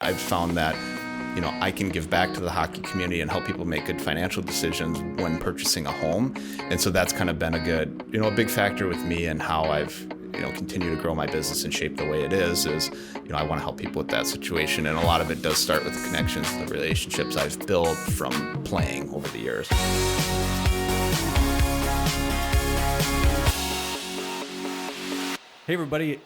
I've found that, I can give back to the hockey community and help people make good financial decisions when purchasing a home. And so that's kind of been a big factor with me and how I've, continued to grow my business and shape the way it is, I want to help people with that situation. And a lot of it does start with the connections, the relationships I've built from playing over the years. Hey everybody,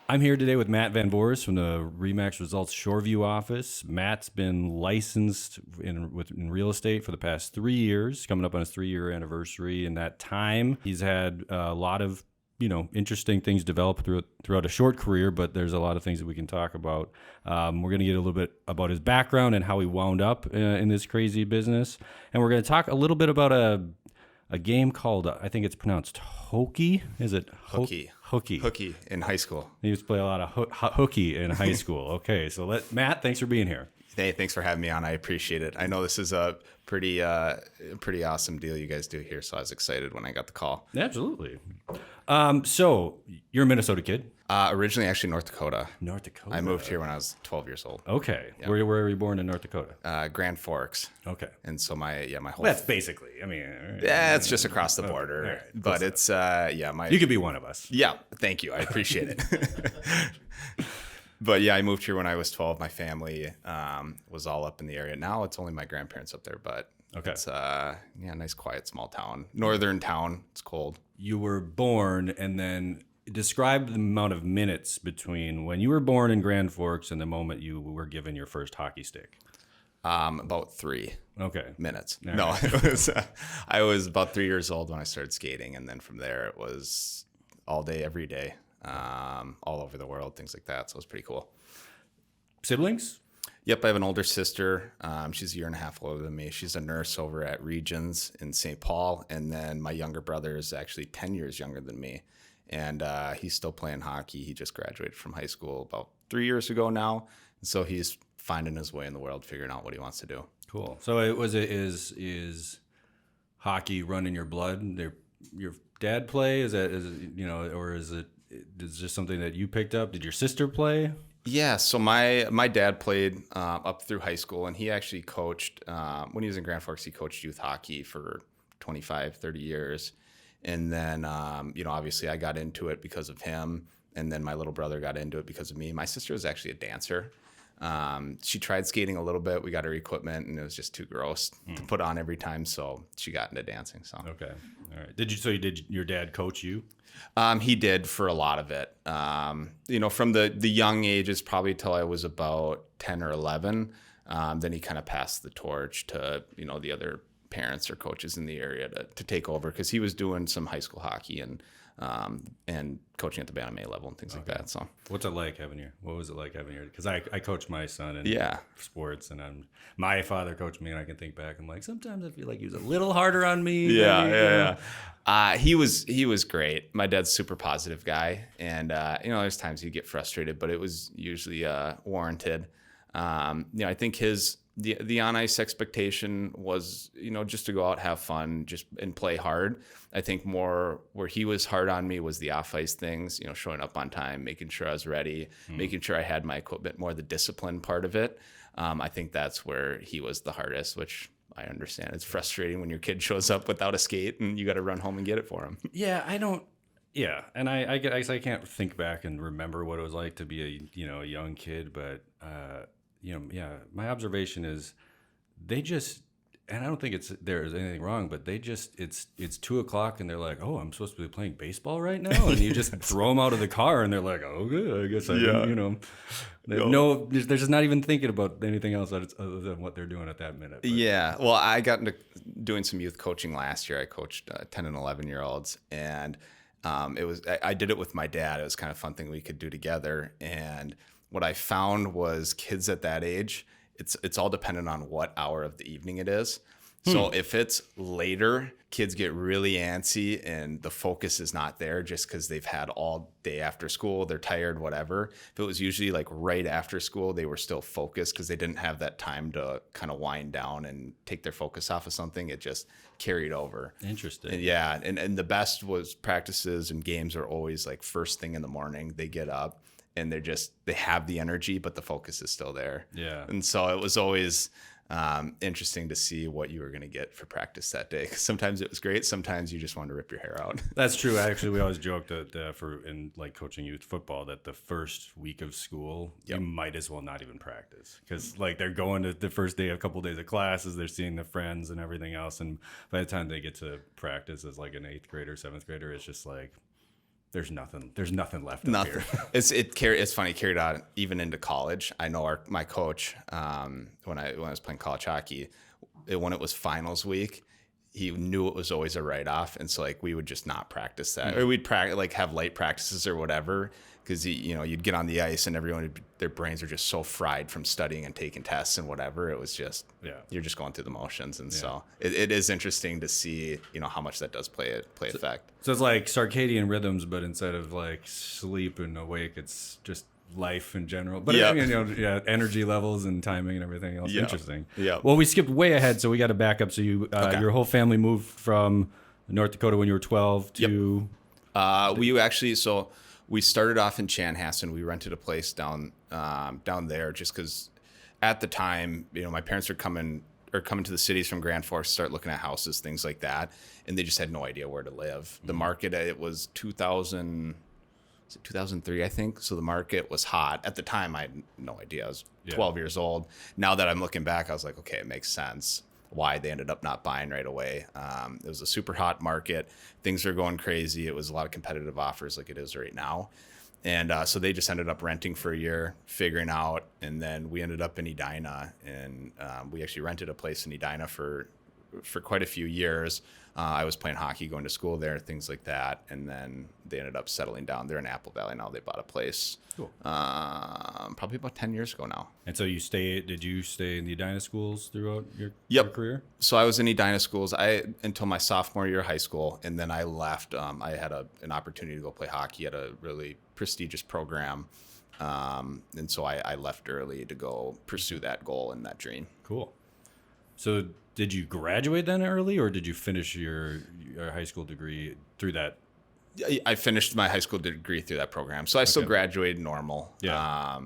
I'm here today with Matt Van Voorhis from the Remax Results Shoreview office. Matt's been licensed in real estate for the past 3 years, coming up on his 3-year anniversary. In that time, he's had a lot of interesting things develop throughout a short career, but there's a lot of things that we can talk about. We're going to get a little bit about his background and how he wound up in this crazy business, and we're going to talk a little bit about a game called, I think it's pronounced Hockey. Is it Hooky. Hooky in high school. He used to play a lot of hooky in high school. Okay, so Matt, thanks for being here. Hey, thanks for having me on. I appreciate it. I know this is a pretty awesome deal you guys do here, so I was excited when I got the call. Absolutely. So you're a Minnesota kid? Originally, actually, North Dakota. North Dakota. I moved here when I was 12 years old. Okay. Yep. Where were you born in North Dakota? Grand Forks. Okay. And so my whole... That's basically, it's just across the border. Right. But it's, You could be one of us. Yeah, thank you. I appreciate it. But yeah, I moved here when I was 12. My family was all up in the area. Now it's only my grandparents up there, but it's nice, quiet, small town. Northern town. It's cold. You were born, and then describe the amount of minutes between when you were born in Grand Forks and the moment you were given your first hockey stick. About 3 minutes. All no, right. I was about 3 years old when I started skating, and then from there it was all day, every day, all over the world, things like that. So it was pretty cool. Siblings? Yep, I have an older sister. She's a year and a half older than me. She's a nurse over at Regions in St. Paul, and then my younger brother is actually 10 years younger than me, and he's still playing hockey. He just graduated from high school about 3 years ago now, and so he's finding his way in the world, figuring out what he wants to do. Cool. So is hockey running your blood? Your dad play? Is it or is it just something that you picked up? Did your sister play? Yeah, so my dad played up through high school, and he actually coached, when he was in Grand Forks, he coached youth hockey for 25, 30 years. And then, obviously I got into it because of him, and then my little brother got into it because of me. My sister was actually a dancer. She tried skating a little bit. We got her equipment, and it was just too gross to put on every time, so she got into dancing. So okay, all right. Did your dad coach you? He did for a lot of it. From the young ages, probably till I was about 10 or 11. Then he kind of passed the torch to the other parents or coaches in the area to take over, because he was doing some high school hockey and coaching at the Bantam A level and things like that. So what was it like having your? Because I coached my son in sports, and my father coached me, and I can think back. I'm like, sometimes I feel like he was a little harder on me. Yeah. He was great. My dad's a super positive guy, and there's times he'd get frustrated, but it was usually warranted. I think the on ice expectation was, just to go out, have fun, and play hard. I think more where he was hard on me was the off ice things, showing up on time, making sure I was ready, making sure I had my equipment, more the discipline part of it. I think that's where he was the hardest, which I understand. It's frustrating when your kid shows up without a skate and you got to run home and get it for him. Yeah, I don't. Yeah, and I guess I can't think back and remember what it was like to be a young kid, but my observation is they just, and I don't think there's anything wrong, but they just it's 2:00 and they're like, oh, I'm supposed to be playing baseball right now, and you just throw them out of the car and they're like, oh, good, I guess I didn't, no, they're just not even thinking about anything else other than what they're doing at that minute. But. Yeah, well, I got into doing some youth coaching last year. I coached 10 and 11-year-olds, and I did it with my dad. It was kind of a fun thing we could do together, and what I found was kids at that age, it's all dependent on what hour of the evening it is. So if it's later, kids get really antsy and the focus is not there just because they've had all day after school, they're tired, whatever. If it was usually like right after school, they were still focused because they didn't have that time to kind of wind down and take their focus off of something. It just carried over. Interesting. And yeah. And the best was practices and games are always like first thing in the morning. They get up and they have the energy, but the focus is still there. Yeah. And so it was always interesting to see what you were going to get for practice that day. 'Cause sometimes it was great. Sometimes you just wanted to rip your hair out. That's true. Actually, we always joked that for in like coaching youth football, that the first week of school, you might as well not even practice, because like they're going to the first day, a couple of days of classes, they're seeing their friends and everything else, and by the time they get to practice as like an 8th grader, 7th grader, it's just like there's nothing left up here. It's funny, carried on even into college. I know my coach, when I was playing college hockey, when it was finals week, he knew it was always a write-off, and so like we would just not practice that, or we'd like have light practices or whatever, because you'd get on the ice and their brains are just so fried from studying and taking tests and whatever. It was just you're just going through the motions, and so it is interesting to see how much that does play effect. So it's like circadian rhythms, but instead of like sleep and awake, it's just life in general. But energy levels and timing and everything else. Interesting. Yeah. Well, we skipped way ahead, so we got to back up. So your whole family moved from North Dakota when you were 12 to. We started off in Chanhassen. We rented a place down there just because at the time, my parents were coming to the cities from Grand Forks, start looking at houses, things like that, and they just had no idea where to live. The market, it was 2003, I think. So the market was hot. At the time, I had no idea. I was 12 years old. Now that I'm looking back, I was like, okay, it makes sense why they ended up not buying right away. It was a super hot market. Things are going crazy. It was a lot of competitive offers like it is right now. And so they just ended up renting for a year, figuring out. And then we ended up in Edina, and we actually rented a place in Edina for quite a few years. I was playing hockey, going to school there, things like that. And then they ended up settling down. They're in Apple Valley now. They bought a place probably about 10 years ago now. And so did you stay in the Edina schools throughout your career? So I was in Edina schools until my sophomore year of high school. And then I left. I had an opportunity to go play hockey at a really prestigious program. And so I left early to go pursue that goal and that dream. Cool. So did you graduate then early, or did you finish your high school degree through that? I finished my high school degree through that program. So I still graduated normal. Yeah.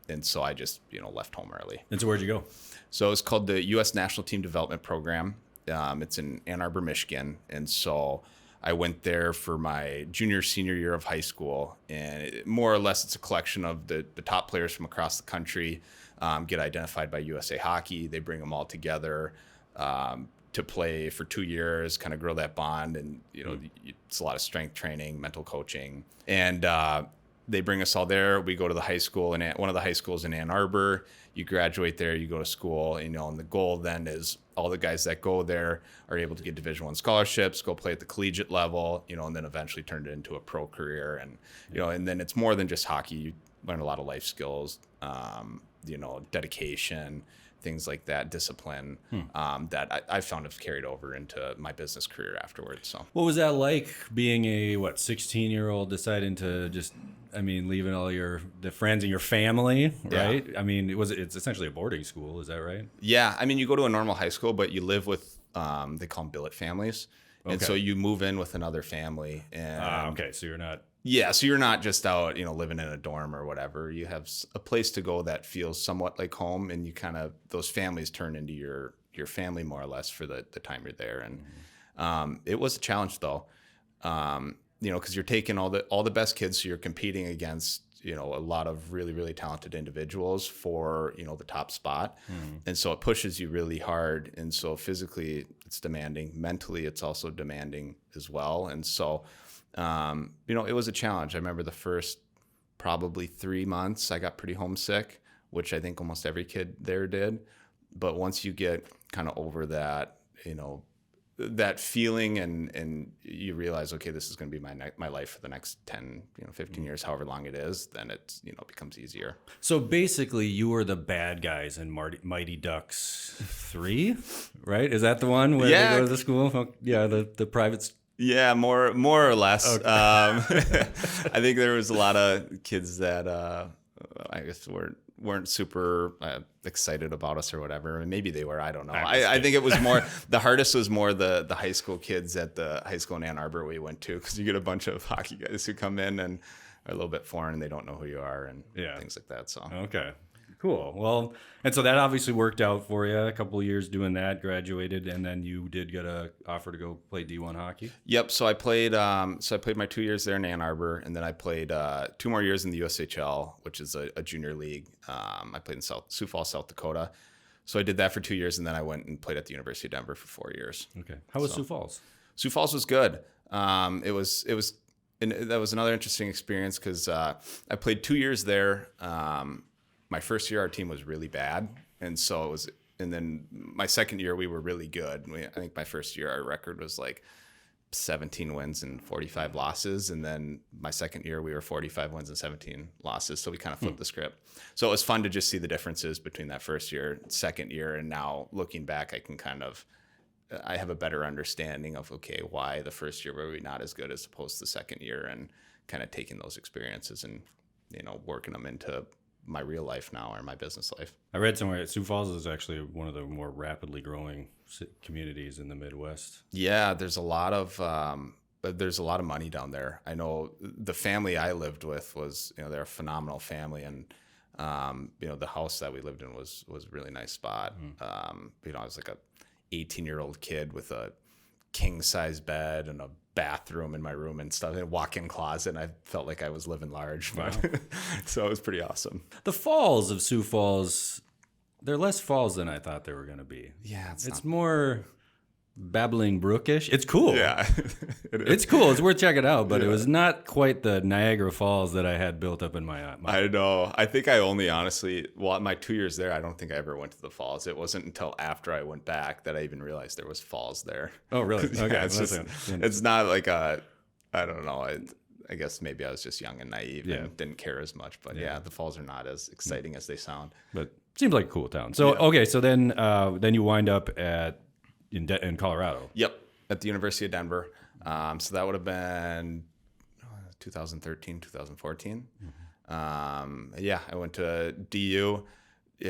And so I just, left home early. And so where'd you go? So it's called the U.S. National Team Development Program. It's in Ann Arbor, Michigan. And so I went there for my senior year of high school. And more or less, it's a collection of the top players from across the country get identified by USA Hockey. They bring them all together to play for 2 years, kind of grow that bond. And, it's a lot of strength training, mental coaching. And they bring us all there. We go to the high school, and one of the high schools in Ann Arbor. You graduate there, you go to school, and the goal then is all the guys that go there are able to get Division I scholarships, go play at the collegiate level, and then eventually turn it into a pro career. And, and then it's more than just hockey. You learn a lot of life skills, dedication, things like that, discipline, that I found have carried over into my business career afterwards. So what was that like, being a 16-year-old deciding to just, leaving all the friends and your family, right? Yeah. It's essentially a boarding school, is that right? Yeah. You go to a normal high school, but you live with, they call them billet families. Okay. And so you move in with another family. And okay. So you're not. Yeah, so you're not just out, living in a dorm or whatever. You have a place to go that feels somewhat like home, and you those families turn into your family more or less for the time you're there. And it was a challenge though, because you're taking all the best kids, so you're competing against a lot of really, really talented individuals for the top spot, and so it pushes you really hard. And so physically it's demanding, mentally it's also demanding as well. And so it was a challenge. I remember the first probably 3 months I got pretty homesick, which I think almost every kid there did. But once you get kind of over that, that feeling, and you realize, okay, this is going to be my life for the next 10, 15 years, however long it is, then it becomes easier. So basically you were the bad guys in Mighty Ducks 3, right? Is that the one where they go to the school? Yeah, the private. Yeah, more or less. Okay. I think there was a lot of kids that I guess weren't super excited about us or whatever. Maybe they were. I don't know. I think it was more. The hardest was more the high school kids at the high school in Ann Arbor we went to, because you get a bunch of hockey guys who come in, and a little bit foreign and they don't know who you are and things like that. So okay. Cool. Well, and so that obviously worked out for you. A couple of years doing that, graduated, and then you did get a offer to go play D1 hockey. Yep. So I played. So I played my 2 years there in Ann Arbor, and then I played 2 more years in the USHL, which is a junior league. I played in Sioux Falls, South Dakota. So I did that for 2 years, and then I went and played at the University of Denver for 4 years. Okay. How was Sioux Falls? Sioux Falls was good. It was. And that was another interesting experience because I played 2 years there. My first year, our team was really bad. And so it was, and then my second year, we were really good. I think my first year, our record was like 17 wins and 45 losses. And then my second year, we were 45 wins and 17 losses. So we kind of flipped the script. So it was fun to just see the differences between that first year, second year. And now looking back, I have a better understanding of, okay, why the first year were we not as good as opposed to the second year, and kind of taking those experiences and, working them into my real life now or my business life. I read somewhere Sioux Falls is actually one of the more rapidly growing communities in the Midwest. Yeah, there's a lot of money down there. I know the family I lived with was, they're a phenomenal family, and the house that we lived in was a really nice spot. I was like a 18-year-old kid with a king size bed and a bathroom in my room and stuff, and a walk-in closet, and I felt like I was living large. Wow. So it was pretty awesome. The falls of Sioux Falls, they're less falls than I thought they were going to be. Yeah, it's more babbling brookish. It's cool. Yeah, it's cool. It's worth checking out, but it was not quite the Niagara Falls that I had built up in my I know. I think I only my 2 years there, I don't think I ever went to the falls. It wasn't until after I went back that I even realized there was falls there. Oh, really? Okay. Yeah, it's not like I don't know. I guess maybe I was just young and naive and didn't care as much. But the falls are not as exciting as they sound. But seems like a cool town. So, okay. So then you wind up in Colorado. Yep, at the University of Denver. So that would have been 2013, 2014. I went to DU.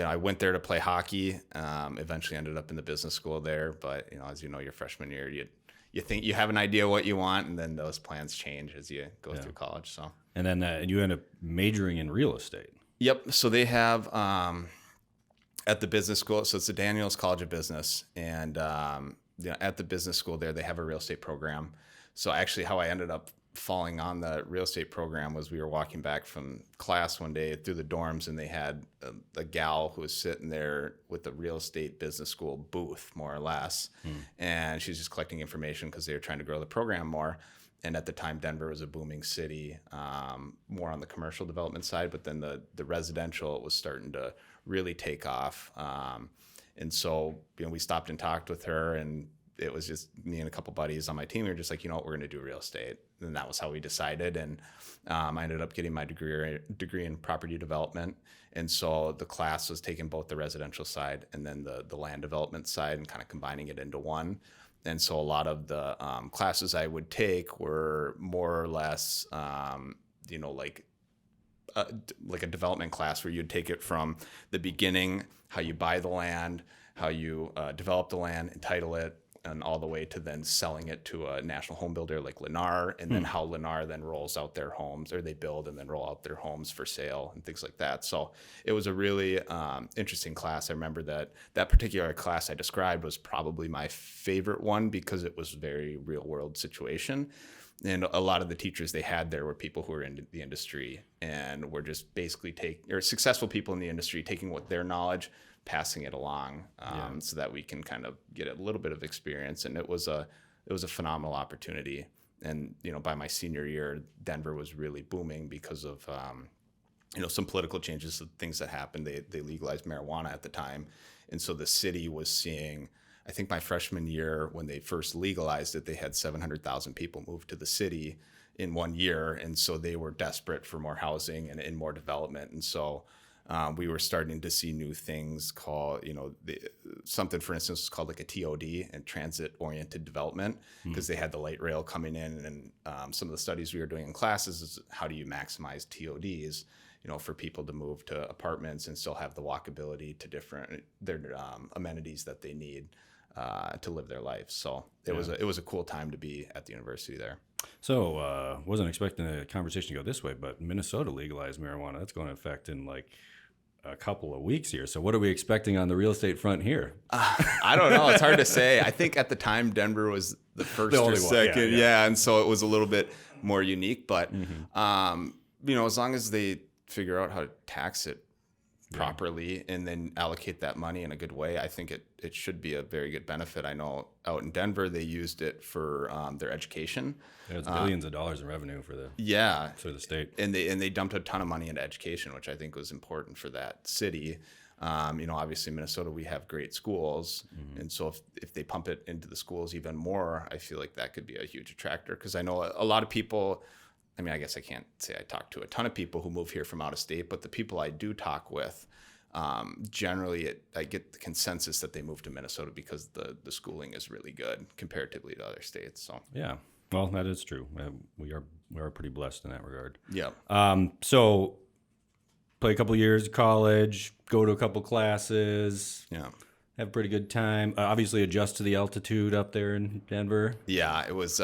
I went there to play hockey. Eventually ended up in the business school there. But as you know, your freshman year, you think you have an idea what you want, and then those plans change as you go through college. So and then you end up majoring in real estate. Yep. So they have at the business school. So it's the Daniels College of Business, and at the business school there, they have a real estate program. So actually, how I ended up falling on the real estate program was we were walking back from class one day through the dorms, and they had a gal who was sitting there with the real estate business school booth, more or less, and she's just collecting information because they were trying to grow the program more. And at the time, Denver was a booming city, more on the commercial development side, but then the residential was starting to really take off. And so, we stopped and talked with her, and it was just me and a couple buddies on my team. We were just like, we're going to do real estate. And that was how we decided. And I ended up getting my degree in property development. And so the class was taking both the residential side and then the land development side and kind of combining it into one. And so a lot of the classes I would take were more or less, like a development class where you'd take it from the beginning, how you buy the land, how you develop the land, entitle it, and all the way to then selling it to a national home builder like Lennar, and then how Lennar then rolls out their homes, or they build and then roll out their homes for sale and things like that. So it was a really interesting class. I remember that particular class I described was probably my favorite one because it was very real world situation. And a lot of the teachers they had there were people who were in the industry and were just basically successful people in the industry taking what their knowledge, passing it along, so that we can kind of get a little bit of experience. And it was a phenomenal opportunity. And by my senior year, Denver was really booming because of some political changes, things that happened. They legalized marijuana at the time, and so the city was seeing. I think my freshman year, when they first legalized it, they had 700,000 people move to the city in 1 year. And so they were desperate for more housing and more development. And so we were starting to see new things called, something, for instance, was called like a TOD, and transit-oriented development, because they had the light rail coming in. And some of the studies we were doing in classes is how do you maximize TODs, for people to move to apartments and still have the walkability to their amenities that they need to live their life. So it was a cool time to be at the university there. So, wasn't expecting the conversation to go this way, but Minnesota legalized marijuana. That's going to affect in like a couple of weeks here. So, what are we expecting on the real estate front here? I don't know. It's hard to say. I think at the time Denver was the first The or only one. second. Yeah. Yeah, and so it was a little bit more unique. But as long as they figure out how to tax it properly and then allocate that money in a good way, I think it should be a very good benefit. I know out in Denver they used it for their education. There's billions of dollars in revenue for the state, and they dumped a ton of money into education, which I think was important for that city. Obviously Minnesota, we have great schools, and so if they pump it into the schools even more, I feel like that could be a huge attractor, because I know a lot of people. I mean, I guess I can't say I talk to a ton of people who move here from out of state, but the people I do talk with, generally I get the consensus that they move to Minnesota because the schooling is really good comparatively to other states. So yeah, well, that is true. We are pretty blessed in that regard. yeah. So play a couple years of college, go to a couple classes. Yeah. Have a pretty good time. Obviously, adjust to the altitude up there in Denver. Yeah, it was.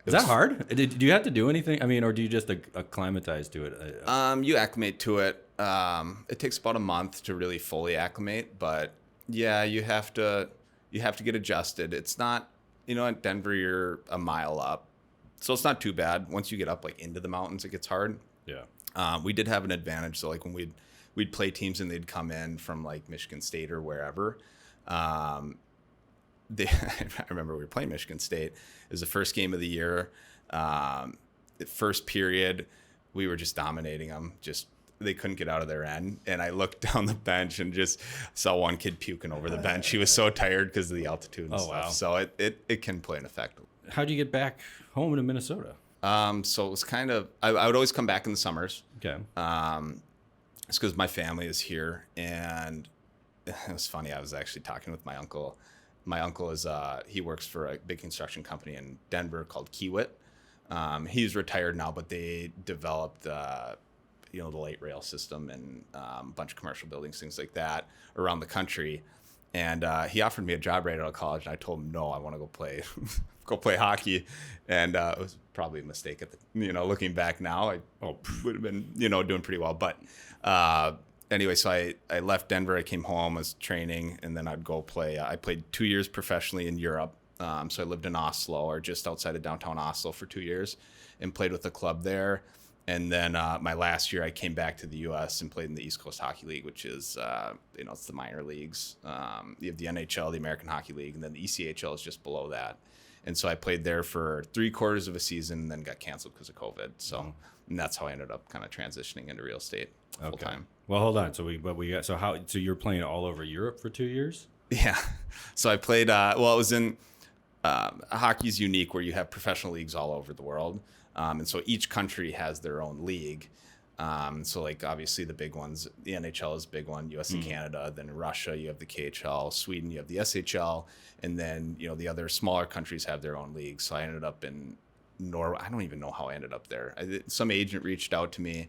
Is that hard? Do you have to do anything? I mean, or do you just acclimatize to it? You acclimate to it. It takes about a month to really fully acclimate, but yeah, you have to get adjusted. It's not, at Denver you're a mile up, so it's not too bad. Once you get up like into the mountains, it gets hard. Yeah. We did have an advantage. So like when we'd play teams and they'd come in from like Michigan State or wherever. I remember we were playing Michigan State. It was the first game of the year. The first period, we were just dominating them. They couldn't get out of their end. And I looked down the bench and just saw one kid puking over the bench. He was so tired because of the altitude and stuff. Wow. So it can play an effect. How'd you get back home to Minnesota? So it was kind of, I would always come back in the summers. Okay. It's because my family is here. And it was funny. I was actually talking with my uncle. My uncle he works for a big construction company in Denver called Kiewit. He's retired now, but they developed, the light rail system and a bunch of commercial buildings, things like that around the country. And he offered me a job right out of college, and I told him no, I want to go play hockey. And it was probably a mistake looking back now. I would have been doing pretty well, but. Anyway, so I left Denver. I came home, was training, and then I'd go play. I played 2 years professionally in Europe. So I lived in Oslo, or just outside of downtown Oslo, for 2 years, and played with a club there. And then my last year, I came back to the U.S. and played in the East Coast Hockey League, which is, it's the minor leagues. You have the NHL, the American Hockey League, and then the ECHL is just below that. And so I played there for 3/4 of a season, and then got canceled because of COVID. So and that's how I ended up kind of transitioning into real estate full time. Well, hold on. So you're playing all over Europe for 2 years? Yeah. So I played. It was in hockey's unique, where you have professional leagues all over the world, and so each country has their own league. So like obviously the big ones, the NHL is a big one, US and Canada. Then in Russia you have the KHL, Sweden you have the SHL, and then the other smaller countries have their own leagues. So I ended up in Norway. I don't even know how I ended up there. Some agent reached out to me.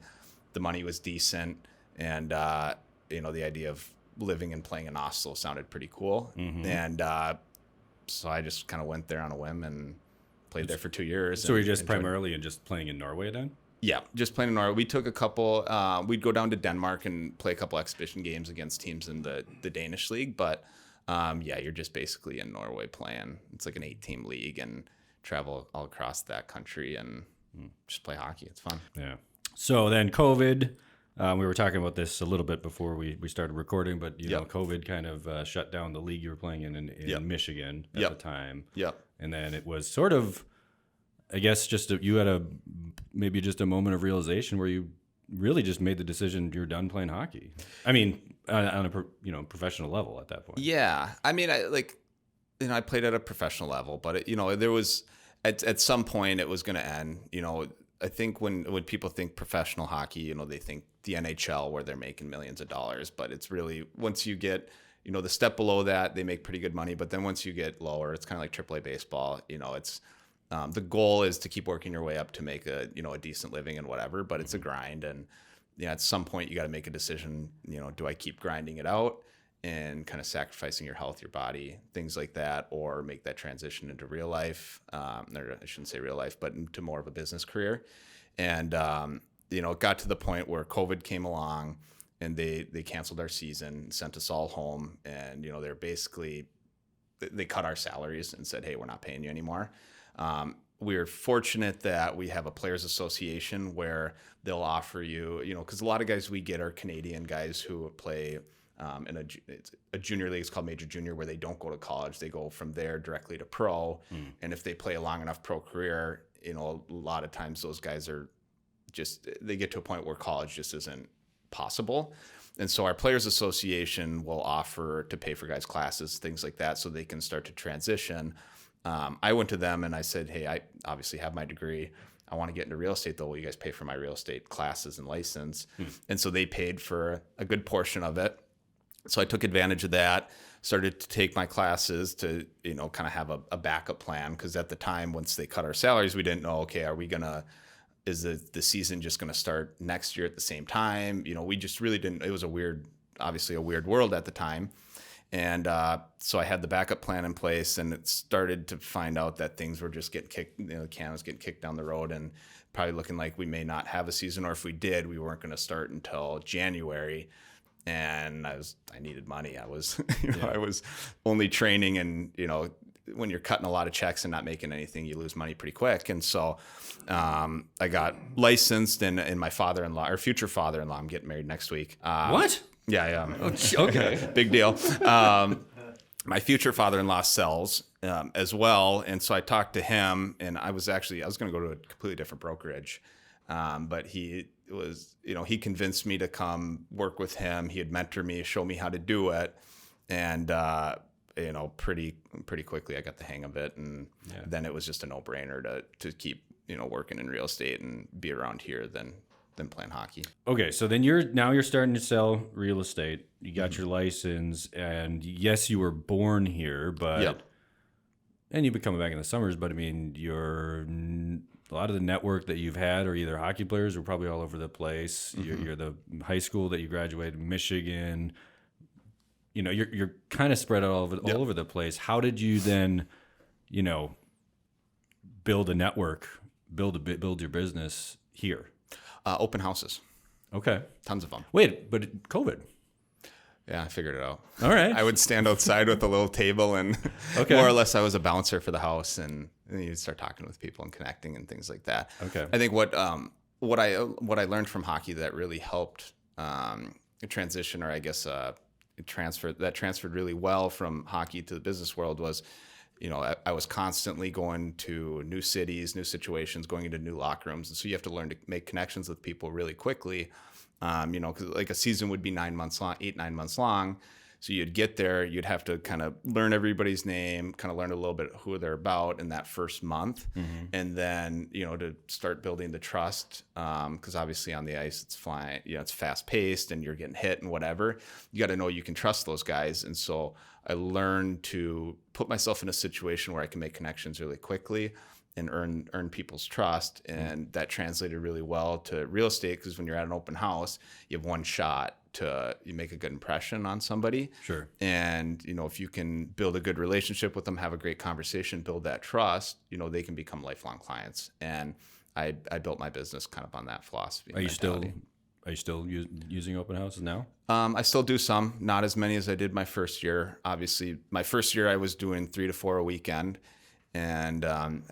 The money was decent, and the idea of living and playing in Oslo sounded pretty cool. And so I just kind of went there on a whim and played there for 2 years. So you're just primarily just playing in Norway then? Yeah, just playing in Norway. We took a couple. We'd go down to Denmark and play a couple exhibition games against teams in the Danish league. But you're just basically in Norway playing. It's like an 8-team league, and travel all across that country and just play hockey. It's fun. Yeah. So then COVID. We were talking about this a little bit before we started recording, but COVID kind of shut down the league you were playing in Michigan at the time. Yep. And then it was sort of, I guess, you had maybe just a moment of realization where you really just made the decision you're done playing hockey. I mean, on a professional level at that point. Yeah, I mean, I played at a professional level, but there was at some point it was going to end. I think when people think professional hockey, they think the NHL, where they're making millions of dollars, but it's really, once you get, the step below that, they make pretty good money. But then once you get lower, it's kind of like AAA baseball. It's the goal is to keep working your way up to make a decent living and whatever, but it's a grind. And at some point you got to make a decision, do I keep grinding it out and kind of sacrificing your health, your body, things like that, or make that transition into real life, or I shouldn't say real life, but into more of a business career. And, it got to the point where COVID came along and they canceled our season, sent us all home. And, they're basically, they cut our salaries and said, hey, we're not paying you anymore. We're fortunate that we have a players association where they'll offer you, because a lot of guys we get are Canadian guys who play in a junior league. It's called Major Junior, where they don't go to college. They go from there directly to pro. And if they play a long enough pro career, a lot of times those guys are they get to a point where college just isn't possible. And so our players association will offer to pay for guys' classes, things like that, so they can start to transition. I went to them and I said, hey, I obviously have my degree. I want to get into real estate, though. Will you guys pay for my real estate classes and license? And so they paid for a good portion of it. So I took advantage of that, started to take my classes to, kind of have a backup plan. Because at the time, once they cut our salaries, we didn't know, okay, is the season just going to start next year at the same time? We just really didn't. It was obviously a weird world at the time. And so I had the backup plan in place, and it started to find out that things were just getting kicked, the can was getting kicked down the road, and probably looking like we may not have a season, or if we did, we weren't going to start until January. And I needed money. I was, I was only training, and, when you're cutting a lot of checks and not making anything, you lose money pretty quick. And so I got licensed, and my father-in-law, or future father-in-law, I'm getting married next week. What? Yeah. Okay. Big deal. My future father-in-law sells as well. And so I talked to him, and I was going to go to a completely different brokerage. But he was, he convinced me to come work with him. He had mentored me, show me how to do it. And, pretty quickly I got the hang of it. And then it was just a no-brainer to keep, working in real estate and be around here than playing hockey. Okay. So then you're starting to sell real estate. You got your license, and yes, you were born here, but, and you've been coming back in the summers, but I mean, a lot of the network that you've had are either hockey players or probably all over the place. You're the high school that you graduated, Michigan. You're kind of spread out all over the place. How did you then, build a network, build your business here? Open houses. Okay. Tons of them. Wait, but COVID. Yeah, I figured it out. All right. I would stand outside with a little table, and more or less I was a bouncer for the house, and you'd start talking with people and connecting and things like that. Okay. I think what I learned from hockey that really helped transition, or I guess transferred really well from hockey to the business world was, I was constantly going to new cities, new situations, going into new locker rooms. And so you have to learn to make connections with people really quickly. Because like a season would be 9 months long, 9 months long. So you'd get there, you'd have to kind of learn everybody's name, kind of learn a little bit who they're about in that first month. And then, to start building the trust, because obviously on the ice, it's flying, it's fast paced and you're getting hit and whatever. You got to know you can trust those guys. And so I learned to put myself in a situation where I can make connections really quickly and earn people's trust. And that translated really well to real estate, because when you're at an open house, you have one shot to make a good impression on somebody. Sure. And, if you can build a good relationship with them, have a great conversation, build that trust, they can become lifelong clients. And I built my business kind of on that philosophy. Are you still using open houses now? I still do some, not as many as I did my first year. Obviously, my first year I was doing 3 to 4 a weekend. And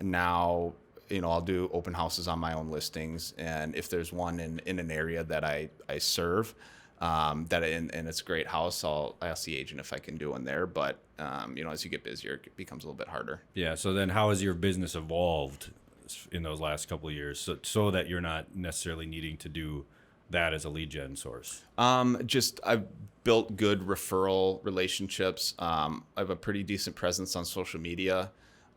now, I'll do open houses on my own listings. And if there's one in an area that I serve, and it's a great house, I'll ask the agent if I can do one there. But, as you get busier, it becomes a little bit harder. Yeah. So then how has your business evolved in those last couple of years so that you're not necessarily needing to do that as a lead gen source? I've built good referral relationships. I have a pretty decent presence on social media.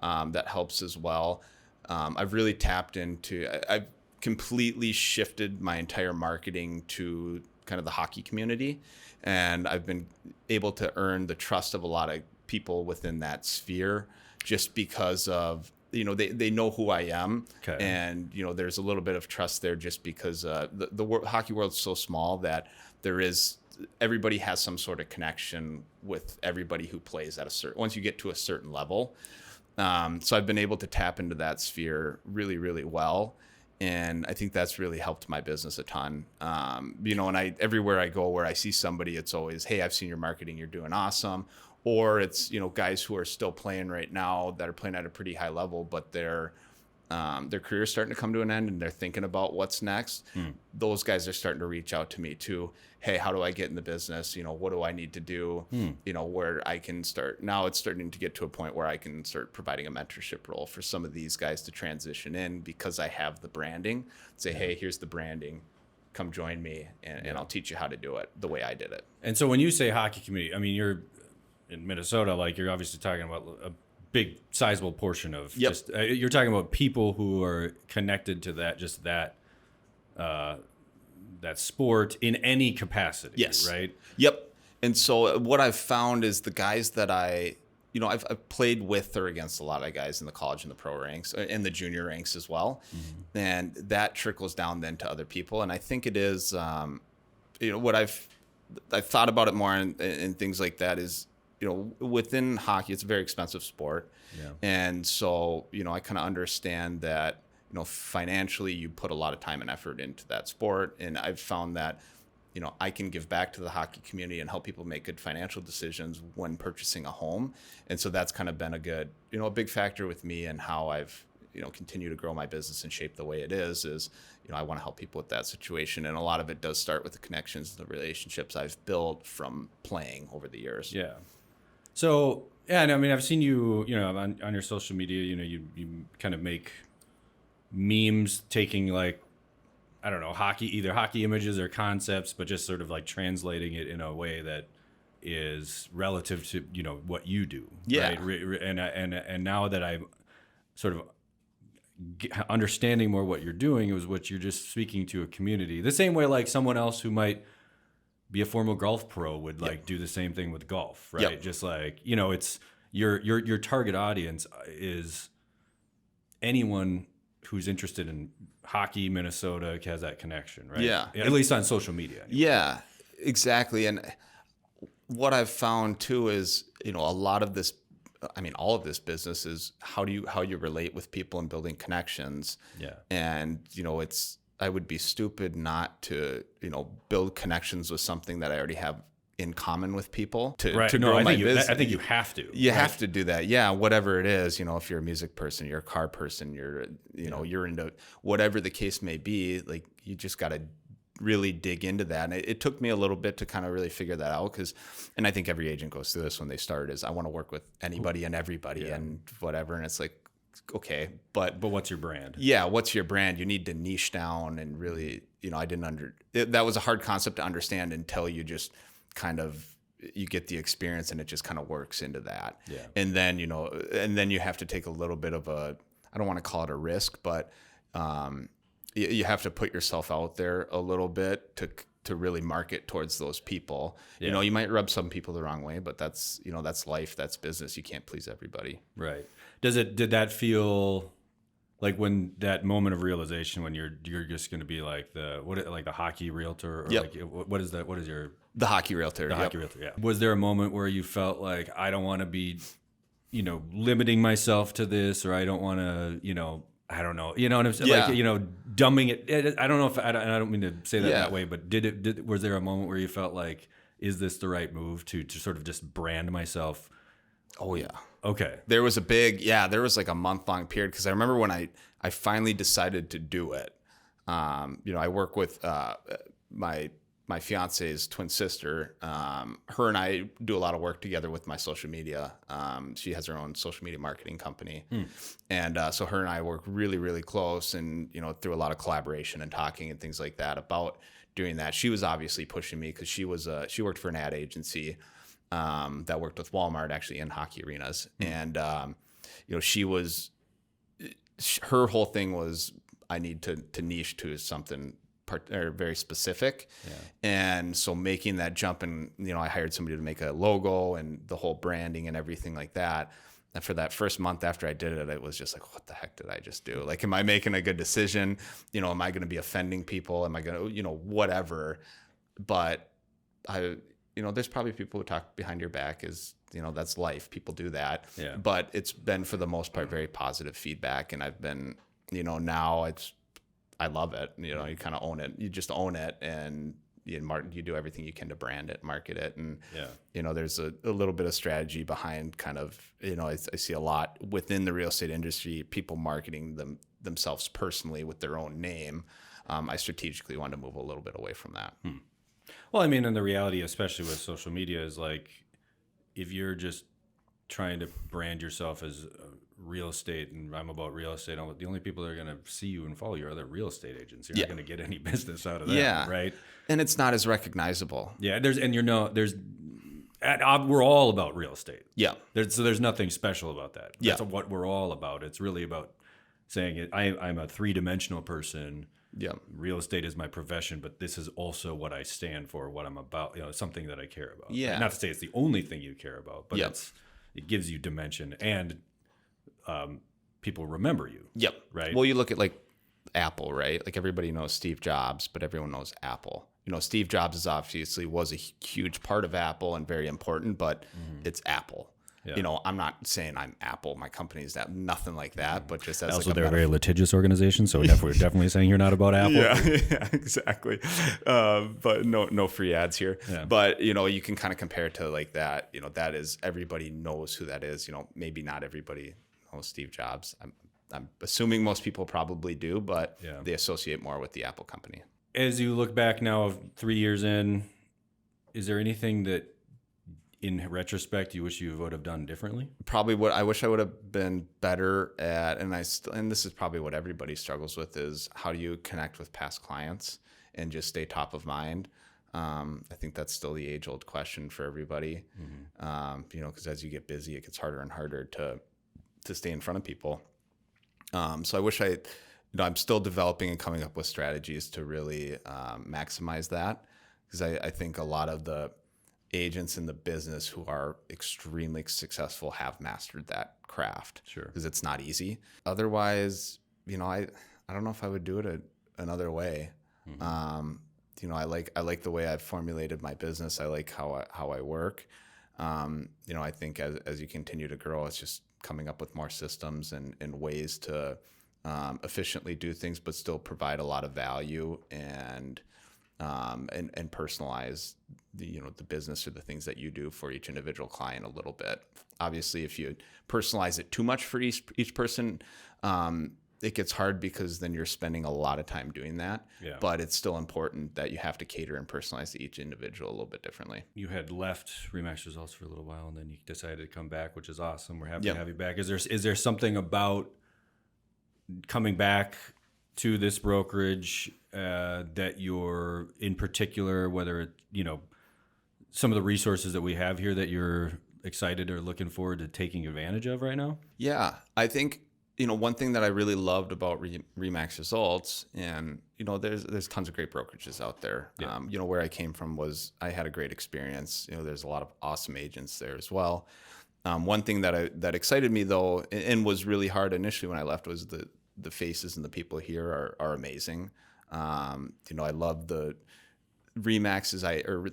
That helps as well. I've really I've completely shifted my entire marketing to kind of the hockey community. And I've been able to earn the trust of a lot of people within that sphere just because of, they know who I am. Okay. And, there's a little bit of trust there just because the hockey world's so small that there is everybody has some sort of connection with everybody who plays at once you get to a certain level. So I've been able to tap into that sphere really, really well. And I think that's really helped my business a ton. And everywhere I go where I see somebody, it's always, hey, I've seen your marketing, you're doing awesome. Or it's, guys who are still playing right now that are playing at a pretty high level, but their career's starting to come to an end and they're thinking about what's next. Those guys are starting to reach out to me too. Hey, how do I get in the business? What do I need to do? Where I can start. Now it's starting to get to a point where I can start providing a mentorship role for some of these guys to transition in because I have the branding. Say, hey, here's the branding. Come join me and I'll teach you how to do it the way I did it. And so when you say hockey community, I mean, you're in Minnesota, like you're obviously talking about a big sizable portion of just you're talking about people who are connected to that that sport in any capacity. Yes. Right. Yep. And so what I've found is the guys that I've played with or against a lot of guys in the college and the pro ranks and the junior ranks as well. And that trickles down then to other people. And I think it is, what I've thought about it more and things like that is, within hockey, it's a very expensive sport. Yeah. And so, I kind of understand that, financially you put a lot of time and effort into that sport. And I've found that, I can give back to the hockey community and help people make good financial decisions when purchasing a home. And so that's kind of been a big factor with me and how I've, continue to grow my business and shape the way it is, I want to help people with that situation. And a lot of it does start with the connections, the relationships I've built from playing over the years. Yeah. So, yeah, and I mean, I've seen you, on your social media, you kind of make memes taking like, I don't know, either hockey images or concepts, but just sort of like translating it in a way that is relative to, what you do. Yeah. Right? And now that I'm sort of understanding more what you're doing, it was what you're just speaking to a community. The same way like someone else who might be a former golf pro would like do the same thing with golf, right? Yep. Just like, it's your target audience is anyone who's interested in hockey. Minnesota has that connection, right? Yeah. At least on social media. Anyway. Yeah, exactly. And what I've found too is, a lot of this, all of this business is how you relate with people and building connections. Yeah. And, I would be stupid not to, build connections with something that I already have in common with people to grow my business. I think you have to. You have to do that. Yeah, whatever it is, if you're a music person, you're a car person, you're into whatever the case may be, like you just got to really dig into that. And it took me a little bit to kind of really figure that out and I think every agent goes through this when they start is I want to work with anybody and everybody and whatever. And it's like, okay, but what's your brand? Yeah, what's your brand? You need to niche down and really, that was a hard concept to understand until you just kind of you get the experience and it just kind of works into that. Yeah. And then, you have to take a little bit of I don't want to call it a risk, but you have to put yourself out there a little bit to really market towards those people. Yeah. You might rub some people the wrong way, but that's life, that's business. You can't please everybody. Right. Did that feel like when that moment of realization when you're just going to be like the Hockey Realtor or yep. like what is that? What is your the Hockey Realtor? The Hockey Realtor. Yeah. Was there a moment where you felt like I don't want to be, limiting myself to this, or I don't want to, I don't know, what I'm saying? Yeah. Like, dumbing it. I don't know if I don't mean to say that way, but was there a moment where you felt like, is this the right move to sort of just brand myself? Oh yeah. Okay. There was like a month-long period because I remember when I finally decided to do it. I work with my fiance's twin sister. Her and I do a lot of work together with my social media. She has her own social media marketing company. And so her and I work really, really close and, through a lot of collaboration and talking and things like that about doing that. She was obviously pushing me because she worked for an ad agency that worked with Walmart actually in hockey arenas. And, her whole thing was I need to niche to something very specific. Yeah. And so making that jump and, I hired somebody to make a logo and the whole branding and everything like that. And for that first month after I did it, it was just like, what the heck did I just do? Like, am I making a good decision? Am I going to be offending people? Am I going to, whatever. But there's probably people who talk behind your back. That's life. People do that. Yeah. But it's been for the most part very positive feedback, and I've been, now I love it. You kind of own it. You just own it, and you do everything you can to brand it, market it, and there's a little bit of strategy behind kind of, I see a lot within the real estate industry, people marketing themselves personally with their own name. I strategically want to move a little bit away from that. Well, I mean, and the reality, especially with social media, is like if you're just trying to brand yourself as real estate and I'm about real estate, the only people that are going to see you and follow you are other real estate agents. You're not going to get any business out of that, right? And it's not as recognizable. Yeah, we're all about real estate. Yeah. There's nothing special about that. That's Yeah. what we're all about. It's really about saying I'm a three-dimensional person. Yeah. Real estate is my profession, but this is also what I stand for, what I'm about, something that I care about. Yeah. Not to say it's the only thing you care about, but it gives you dimension and people remember you. Yep. Right. Well, you look at like Apple, right? Like everybody knows Steve Jobs, but everyone knows Apple. Steve Jobs was a huge part of Apple and very important, but it's Apple. Yeah. I'm not saying I'm Apple. My company's nothing like that, but just as also they're a very litigious organization, so we're definitely saying you're not about Apple. Yeah, exactly. But no free ads here. Yeah. But you can kind of compare it to like that. That is, everybody knows who that is. Maybe not everybody knows Steve Jobs. I'm assuming most people probably do, but they associate more with the Apple company. As you look back now, 3 years in, is there anything that, in retrospect, you wish you would have done differently? Probably what I wish I would have been better at, and this is probably what everybody struggles with, is how do you connect with past clients and just stay top of mind? I think that's still the age-old question for everybody. Because as you get busy, it gets harder and harder to stay in front of people. So I wish I'm still developing and coming up with strategies to really maximize that, because I think a lot of the agents in the business who are extremely successful have mastered that craft. Sure. Because it's not easy. Otherwise, I don't know if I would do it another way. I like the way I've formulated my business. I like how I work. I think as you continue to grow, it's just coming up with more systems and ways to efficiently do things, but still provide a lot of value and personalize the business or the things that you do for each individual client a little bit. Obviously, if you personalize it too much for each person, it gets hard, because then you're spending a lot of time doing that. Yeah. But it's still important that you have to cater and personalize to each individual a little bit differently. You had left RE/MAX Results for a little while, and then you decided to come back, which is awesome. We're happy to have you back. Is there something about coming back to this brokerage that you're, in particular, whether it, some of the resources that we have here, that you're excited or looking forward to taking advantage of right now? Yeah, I think, one thing that I really loved about RE/MAX Results, and, there's tons of great brokerages out there. Yeah. Where I came from I had a great experience. There's a lot of awesome agents there as well. One thing that excited me, though, and was really hard initially when I left, was the faces and the people here are amazing. I love the RE/MAX's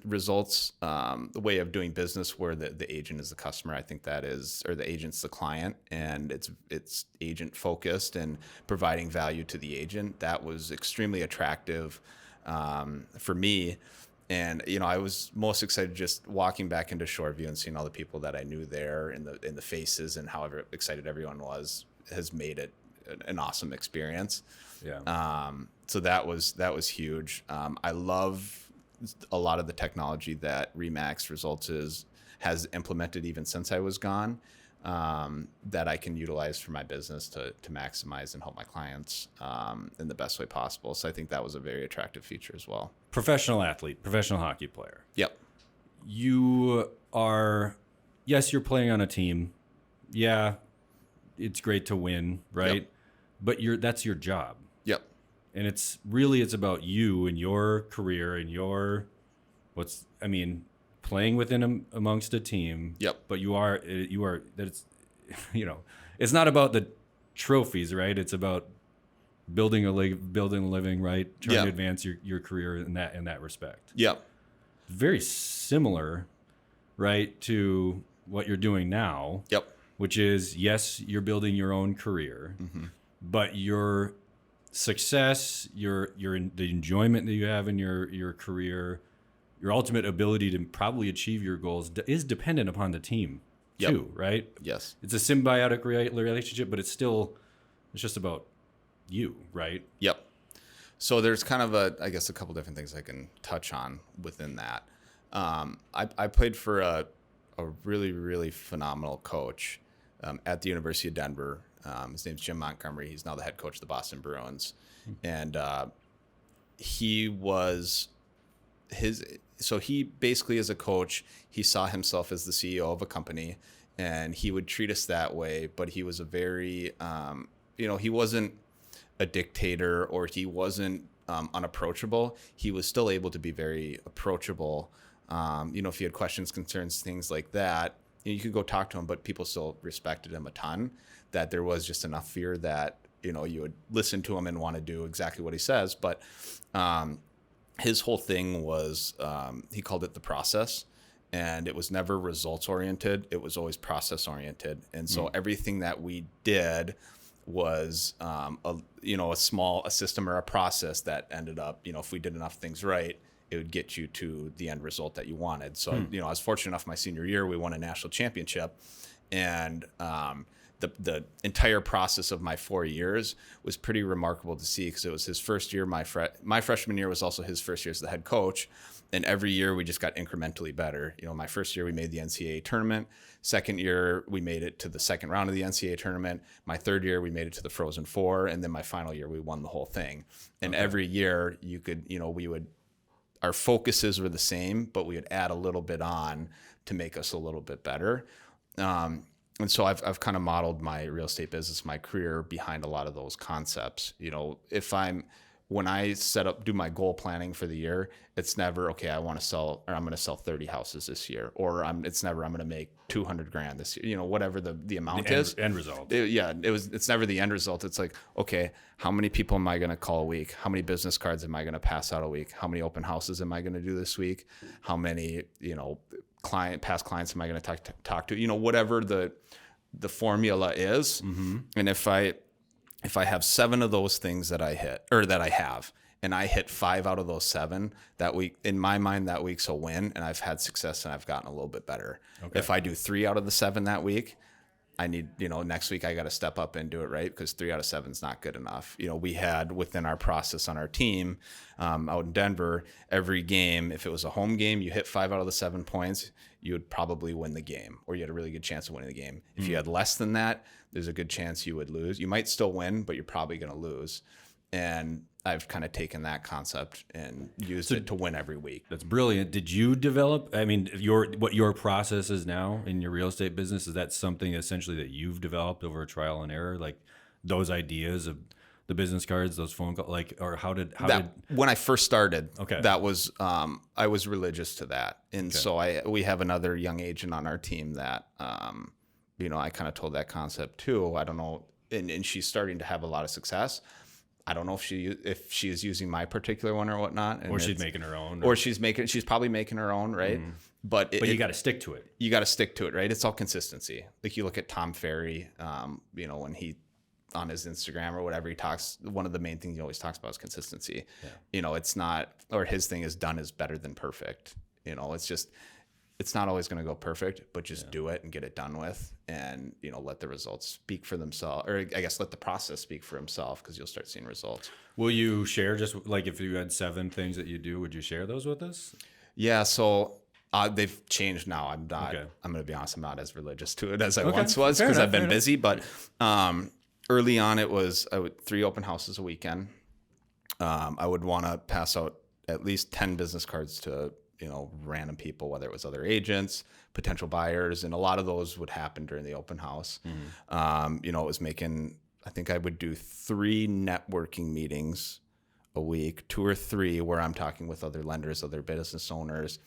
Results, the way of doing business where the agent is the customer. I think that is, or the agent's the client, and it's agent focused and providing value to the agent. That was extremely attractive for me. And I was most excited just walking back into Shoreview and seeing all the people that I knew there, in the faces, and however excited everyone has made it an awesome experience. Yeah. So that was huge. I love a lot of the technology that RE/MAX Results has implemented even since I was gone, that I can utilize for my business to maximize and help my clients in the best way possible. So I think that was a very attractive feature as well. Professional athlete, professional hockey player. Yep. You are, yes, you're playing on a team. Yeah, it's great to win, right? Yep. But that's your job. Yep. And it's about you and your career and your playing within amongst a team. Yep. But you are that it's it's not about the trophies, right? It's about building a living, right? Trying to advance your career in that respect. Yep. very similar, right, to what you're doing now. Yep. Which is, yes, you're building your own career, but your success, the enjoyment that you have in your career, your ultimate ability to probably achieve your goals is dependent upon the team too, right? Yes. It's a symbiotic relationship, but it's just about you, right? Yep. So there's kind of a couple different things I can touch on within that. I played for a really, really phenomenal coach at the University of Denver. His name's Jim Montgomery. He's now the head coach of the Boston Bruins. And he basically, as a coach, he saw himself as the CEO of a company, and he would treat us that way. But he was a very, he wasn't a dictator, or he wasn't unapproachable. He was still able to be very approachable. If you had questions, concerns, things like that, you could go talk to him, but people still respected him a ton, that there was just enough fear that, you would listen to him and want to do exactly what he says. But his whole thing was, he called it the process, and it was never results oriented. It was always process oriented. And so everything that we did was, a system or a process that ended up, if we did enough things right, it would get you to the end result that you wanted. So, I was fortunate enough my senior year, we won a national championship, and the entire process of my 4 years was pretty remarkable to see, because it was his first year. My freshman year was also his first year as the head coach. And every year we just got incrementally better. My first year we made the NCAA tournament. Second year we made it to the second round of the NCAA tournament. My third year we made it to the Frozen Four. And then my final year we won the whole thing. And every year you could, our focuses were the same, but we would add a little bit on to make us a little bit better. And so I've kind of modeled my real estate business, my career, behind a lot of those concepts. When I do my goal planning for the year, it's never, okay, I'm going to sell 30 houses this year, or it's never, I'm going to make $200,000 this year, whatever the amount is. End result. It's never the end result. It's like, okay, how many people am I going to call a week? How many business cards am I going to pass out a week? How many open houses am I going to do this week? How many, past clients am I going to talk to? Whatever the formula is. And if I have 7 of those things that I have, and I hit 5 out of those 7 that week, in my mind, that week's a win, and I've had success and I've gotten a little bit better. Okay. If I do 3 out of the 7 that week, I need, next week I got to step up and do it right, because 3 out of 7 is not good enough. We had within our process on our team out in Denver, every game, if it was a home game, you hit 5 out of the 7 points, you would probably win the game, or you had a really good chance of winning the game. If you had less than that, there's a good chance you would lose. You might still win, but you're probably going to lose. And I've kind of taken that concept and used it to win every week. That's brilliant. Did you develop, what your process is now in your real estate business? Is that something essentially that you've developed over trial and error? Like those ideas of the business cards, those phone calls, when I first started, okay, that was, I was religious to that. And so we have another young agent on our team that, I kind of told that concept too. I don't know. And she's starting to have a lot of success. I don't know if she is using my particular one or whatnot. Or she's making her own. Or she's probably making her own, right? But you got to stick to it. You got to stick to it, right? It's all consistency. Like you look at Tom Ferry, when he, on his Instagram or whatever, he talks, one of the main things he always talks about is consistency. Yeah. It's not, or his thing is done is better than perfect. It's not always going to go perfect, but just do it and get it done with, and let the results speak for themselves, or I guess let the process speak for himself, because you'll start seeing results. Will you share, just like if you had 7 things that you do, would you share those with us? Yeah, so they've changed now. I'm not. Okay. I'm going to be honest. I'm not as religious to it as I once was, because I've been busy. But early on, it was 3 open houses a weekend. I would want to pass out at least 10 business cards to random people, whether it was other agents, potential buyers, and a lot of those would happen during the open house. It was I think I would do 3 networking meetings a week, 2 or 3 where I'm talking with other lenders, other business owners,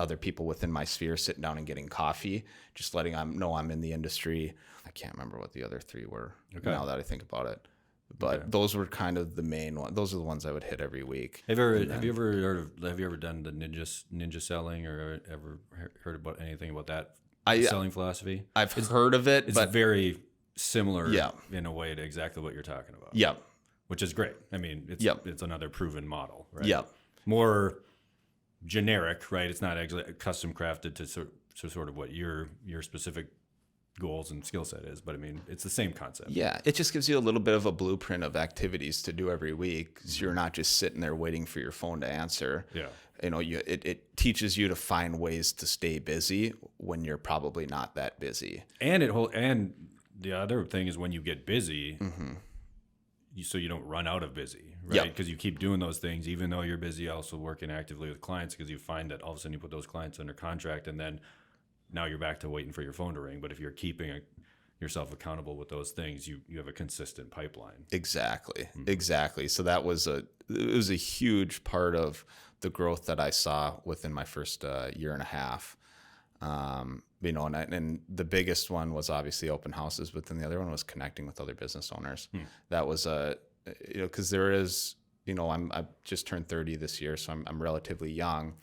other people within my sphere, sitting down and getting coffee, just letting them know I'm in the industry. I can't remember what the other 3 were now that I think about it. But those were kind of the main ones. Those are the ones I would hit every week. Have you ever done the ninja selling, or ever heard about anything about that selling philosophy? I've heard of it, but very similar Yeah. in a way to exactly what you're talking about. Yeah. Which is great. I mean, it's another proven model, right? Yeah. More generic, right? It's not actually custom crafted to sort of what your specific goals and skill set is, but I mean, it's the same concept. Yeah, it just gives you a little bit of a blueprint of activities to do every week, so you're not just sitting there waiting for your phone to answer. Yeah. You know, it teaches you to find ways to stay busy when you're probably not that busy. And the other thing is when you get busy, so you don't run out of busy, right? Because you keep doing those things, even though you're busy, also working actively with clients, because you find that all of a sudden you put those clients under contract, and then now you're back to waiting for your phone to ring. But if you're keeping yourself accountable with those things, you have a consistent pipeline. Exactly. So that was a huge part of the growth that I saw within my first year and a half. You know, and the biggest one was obviously open houses, but then the other one was connecting with other business owners. That was you know, because there is, you know, I just turned 30 this year, so I'm relatively young,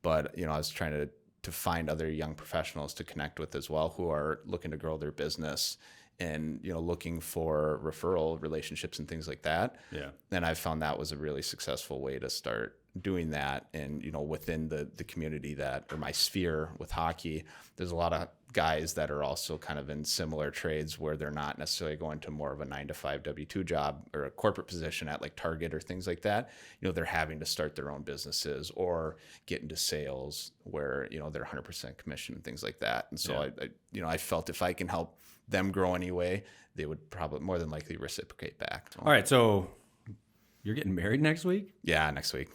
but you know, I was trying to find other young professionals to connect with as well, who are looking to grow their business and, you know, looking for referral relationships and things like that. Yeah. And I found that was a really successful way to start doing that. And, you know, within the community or my sphere with hockey, there's a lot of guys that are also kind of in similar trades where they're not necessarily going to more of a 9-to-5 W-2 job or a corporate position at like Target or things like that. You know, they're having to start their own businesses or get into sales where, you know, they're 100% commission and things like that. And so I felt if I can help them grow anyway, they would probably more than likely reciprocate back. All right. So you're getting married next week? Yeah, next week.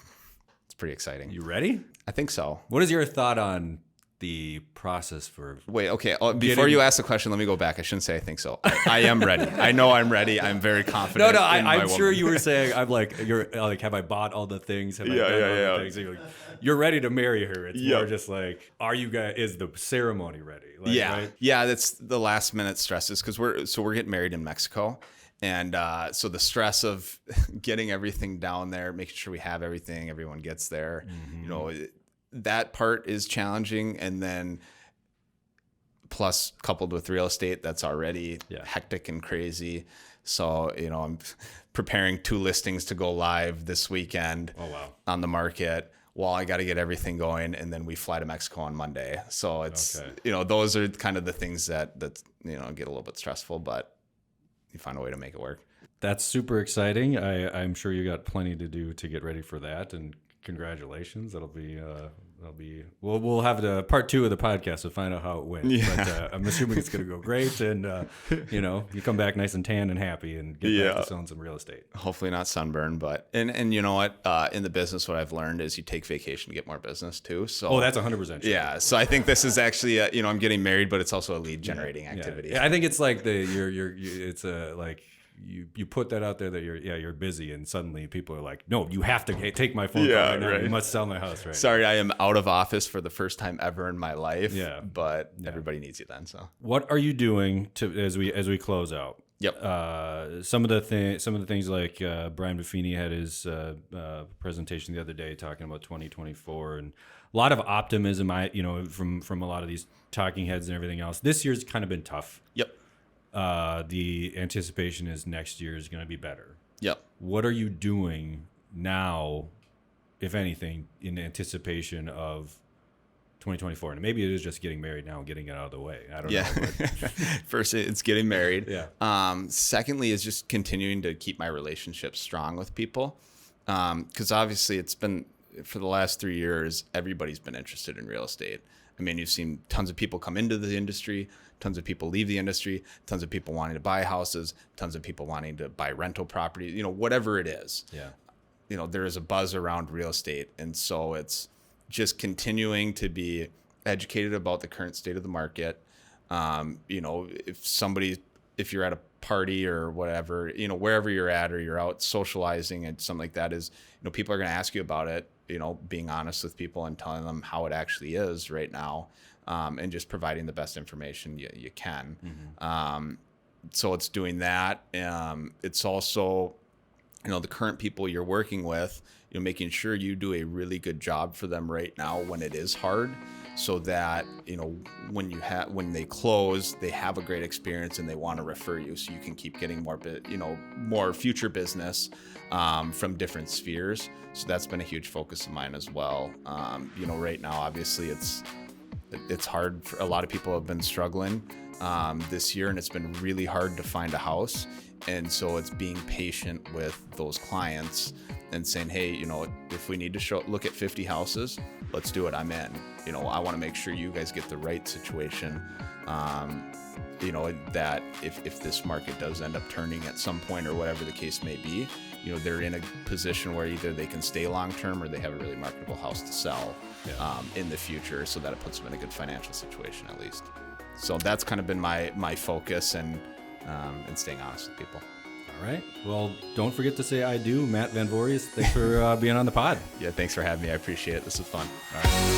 It's pretty exciting. You ready? I think so. What is your thought on the process for... Wait, okay. Before you ask the question, let me go back. I shouldn't say I think so. I am ready. I know I'm ready. I'm very confident. No, I'm sure you were saying, I'm like, you're like, have I bought all the things? Have I done all the things? So you're ready to marry her. It's more just like, are you guys, is the ceremony ready? Like, right? Yeah, that's the last minute stresses because we're getting married in Mexico. And so the stress of getting everything down there, making sure we have everything, everyone gets there, you know, that part is challenging. And then plus coupled with real estate, that's already hectic and crazy. So, you know, I'm preparing 2 listings to go live this weekend on the market while I got to get everything going. And then we fly to Mexico on Monday. So it's, you know, those are kind of the things that, you know, get a little bit stressful, but you find a way to make it work. That's super exciting. I'm sure you got plenty to do to get ready for that, and congratulations. We'll have the part 2 of the podcast to find out how it went. But I'm assuming it's going to go great, and you know, you come back nice and tan and happy, and get back to selling some real estate. Hopefully not sunburn, but and you know what? In the business, what I've learned is you take vacation to get more business too. So that's 100% true. Yeah. So I think this is actually you know, I'm getting married, but it's also a lead generating activity. Yeah, I think it's like it's a like. You put that out there that you're busy, and suddenly people are like, no, you have to take my phone call right now. You must sell my house right Sorry, I am out of office for the first time ever in my life. Yeah. But everybody needs you then. So what are you doing as we close out? Yep. Some of the things like Brian Buffini had his presentation the other day talking about 2024 and a lot of optimism. From a lot of these talking heads and everything else. This year's kind of been tough. Yep. The anticipation is next year is going to be better. Yep. What are you doing now, if anything, in anticipation of 2024? And maybe it is just getting married now and getting it out of the way. I don't know. First, it's getting married. Yeah. Secondly, is just continuing to keep my relationships strong with people. Because obviously it's been, for the last 3 years, everybody's been interested in real estate. I mean, you've seen tons of people come into the industry, tons of people leave the industry, tons of people wanting to buy houses, tons of people wanting to buy rental property, you know, whatever it is. Yeah. You know, there is a buzz around real estate. And so it's just continuing to be educated about the current state of the market. You know, if you're at a party or whatever, you know, wherever you're at or you're out socializing and something like that is, you know, people are going to ask you about it. You know, being honest with people and telling them how it actually is right now, and just providing the best information you can. So it's doing that. It's also, the current people you're working with, making sure you do a really good job for them right now when it is hard, so that, when they close, they have a great experience and they want to refer you, so you can keep getting more future business from different spheres. So that's been a huge focus of mine as well. Right now, obviously it's hard. A lot of people have been struggling this year, and it's been really hard to find a house. And so it's being patient with those clients and saying, hey, if we need to look at 50 houses, let's do it. I'm in. I want to make sure you guys get the right situation. That if this market does end up turning at some point, or whatever the case may be, they're in a position where either they can stay long-term or they have a really marketable house to sell in the future, so that it puts them in a good financial situation at least. So that's kind of been my focus, and staying honest with people. All right. Well, don't forget to say I do. Matt Van Voorhis, thanks for being on the pod. Yeah, thanks for having me. I appreciate it. This was fun. All right.